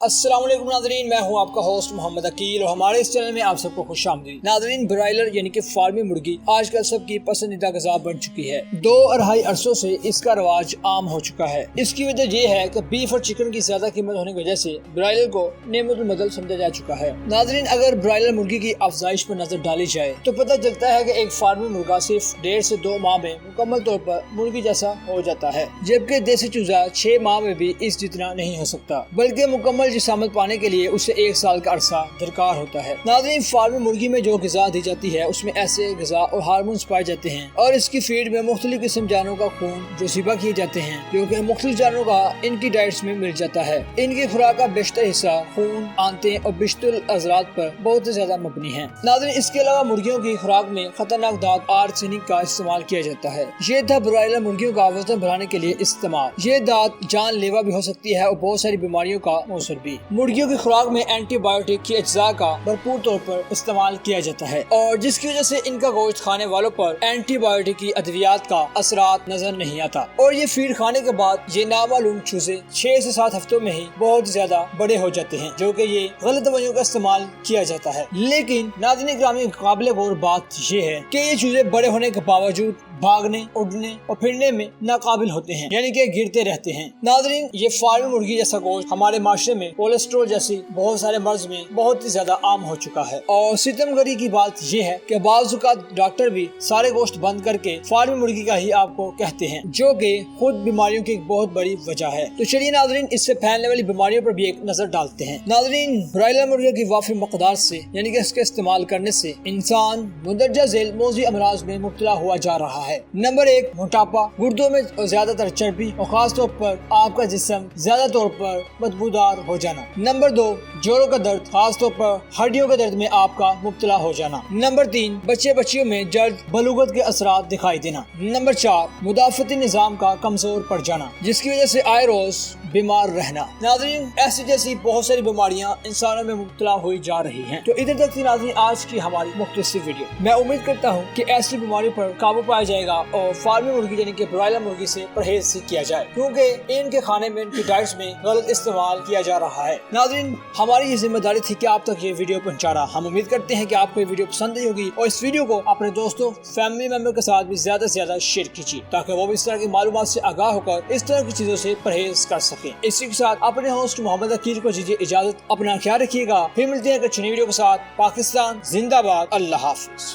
السلام علیکم ناظرین، میں ہوں آپ کا ہوسٹ محمد عقیل اور ہمارے اس چینل میں آپ سب کو خوش آمدید۔ ناظرین، برائلر یعنی کہ فارمی مرغی آج کل سب کی پسندیدہ غذا بن چکی ہے۔ 2-2.5 عرصوں سے اس کا رواج عام ہو چکا ہے۔ اس کی وجہ یہ ہے کہ بیف اور چکن کی زیادہ قیمت ہونے کی وجہ سے برائلر کو نعمت المدل سمجھا جا چکا ہے۔ ناظرین، اگر برائلر مرغی کی افزائش پر نظر ڈالی جائے تو پتہ چلتا ہے کہ ایک فارمی مرغا صرف 1.5 سے 2 ماہ میں مکمل طور پر مرغی جیسا ہو جاتا ہے، جبکہ دیسی چوزا 6 ماہ میں بھی اس جتنا نہیں ہو سکتا، بلکہ مکمل جسامت پانے کے لیے اسے 1 سال کا عرصہ درکار ہوتا ہے۔ ناظرین، فارمی مرغی میں جو غذا دی جاتی ہے اس میں ایسے غذا اور ہارمونز پائے جاتے ہیں، اور اس کی فیڈ میں مختلف قسم جانوروں کا خون جو ذبح کیے جاتے ہیں، جو کہ مختلف جانوروں کا ان کی ڈائٹس میں مل جاتا ہے۔ ان کی خوراک کا بیشتر حصہ خون، آنتیں اور بیشتر عضلات پر بہت زیادہ مبنی ہے۔ ناظرین، اس کے علاوہ مرغیوں کی خوراک میں خطرناک دانت آرسینک کا استعمال کیا جاتا ہے۔ یہ تھا برائلر مرغیوں کا وزن بڑھانے کے لیے استعمال۔ یہ دانت جان لیوا بھی ہو سکتی ہے اور بہت ساری بیماریوں کا موثر بھی۔ مرغیوں کی خوراک میں اینٹی بایوٹک کی اجزاء کا بھرپور طور پر استعمال کیا جاتا ہے، اور جس کی وجہ سے ان کا گوشت کھانے والوں پر اینٹی بایوٹک کی ادویات کا اثرات نظر نہیں آتا، اور یہ فیڈ کھانے کے بعد یہ نامعلوم چوزے 6 سے 7 ہفتوں میں ہی بہت زیادہ بڑے ہو جاتے ہیں، جو کہ یہ غلط دوائیوں کا استعمال کیا جاتا ہے۔ لیکن ناظرین گرامی، قابل غور بات یہ ہے کہ یہ چوزے بڑے ہونے کے باوجود بھاگنے، اڑنے اور پھرنے میں ناقابل ہوتے ہیں، یعنی کہ گرتے رہتے ہیں۔ ناظرین، یہ فارمی مرغی جیسا گوشت ہمارے معاشرے میں کولیسٹرول جیسی بہت سارے مرض میں بہت ہی زیادہ عام ہو چکا ہے، اور ستمگری کی بات یہ ہے کہ بعض اوقات ڈاکٹر بھی سارے گوشت بند کر کے فارمی مرغی کا ہی آپ کو کہتے ہیں، جو کہ خود بیماریوں کی ایک بہت بڑی وجہ ہے۔ تو چلیے ناظرین، اس سے پھیلنے والی بیماریوں پر بھی ایک نظر ڈالتے ہیں۔ ناظرین، برائلر مرغیوں کی وافر مقدار سے یعنی کہ اس کے استعمال کرنے سے انسان مندرجہ ذیل موذی امراض میں مبتلا ہوا جا رہا ہے۔ نمبر 1، موٹاپا، گردوں میں زیادہ تر چربی اور خاص طور پر آپ کا جسم زیادہ طور پر بدبودار ہو جانا۔ نمبر 2، جوڑوں کا درد، خاص طور پر ہڈیوں کے درد میں آپ کا مبتلا ہو جانا۔ نمبر 3، بچیوں میں جلد بلوغت کے اثرات دکھائی دینا۔ نمبر 4، مدافعتی نظام کا کمزور پڑ جانا، جس کی وجہ سے آئے روز بیمار رہنا۔ ناظرین، ایسی جیسی بہت ساری بیماریاں انسانوں میں مبتلا ہوئی جا رہی ہیں۔ تو ادھر تک تھی ناظرین آج کی ہماری مختصر ویڈیو۔ میں امید کرتا ہوں کہ ایسی بیماریوں پر قابو پایا جائے گا اور فارمی مرغی یعنی کہ برائلر مرغی سے پرہیز کیا جائے، کیونکہ ان کے کھانے میں، ان کی ڈائٹس میں غلط استعمال کیا جا رہا ہے۔ ناظرین، ہماری یہ ذمہ داری تھی کہ آپ تک یہ ویڈیو پہنچا رہا۔ ہم امید کرتے ہیں کہ آپ کو یہ ویڈیو پسند آئی ہوگی، اور اس ویڈیو کو اپنے دوستوں، فیملی ممبر کے ساتھ بھی زیادہ سے زیادہ شیئر کیجیے، تاکہ وہ بھی اس طرح کی معلومات سے آگاہ ہو کر اس طرح کی چیزوں سے پرہیز کر سکیں۔ اسی کے ساتھ اپنے ہوسٹ محمد عقیل کو دیجیے اجازت، اپنا خیال رکھیے گا۔ پھر ملتے ہیں ایک اچھی ویڈیو کے ساتھ۔ پاکستان زندہ باد، اللہ حافظ۔